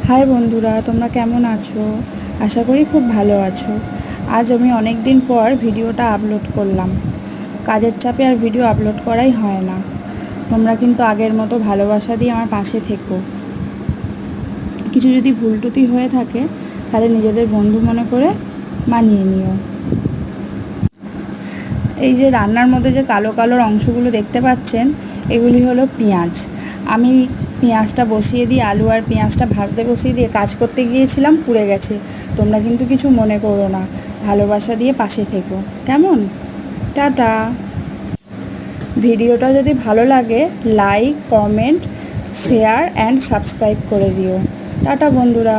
High বন্ধুরা, তোমরা কেমন আছো? আশা করি খুব ভালো আছো। আজ আমি অনেক দিন পর ভিডিওটা আপলোড করলাম। কাজের চাপে আর ভিডিও আপলোড করাই হয় না। তোমরা কিন্তু আগের মতো ভালোবাসা দিয়ে আমার পাশে থেকো। কিছু যদি ভুল ত্রুটি হয়ে থাকে তাহলে নিজেদের বন্ধু মনে করে মানিয়ে নিও। এই যে রান্নার মধ্যে যে কালো কালো অংশগুলো দেখতে পাচ্ছেন, এগুলি হলো পেঁয়াজ। আমি পেঁয়াজটা বসিয়ে দিয়ে আলু আর পেঁয়াজটা ভাজতে বসিয়ে দিয়ে কাজ করতে গিয়েছিলাম, পুড়ে গেছে। তোমরা কিন্তু কিছু মনে করো না, ভালোবাসা দিয়ে পাশে থেকো, কেমন? টাটা। ভিডিওটা যদি ভালো লাগে like, comment, share and subscribe করে দিও। টাটা বন্ধুরা।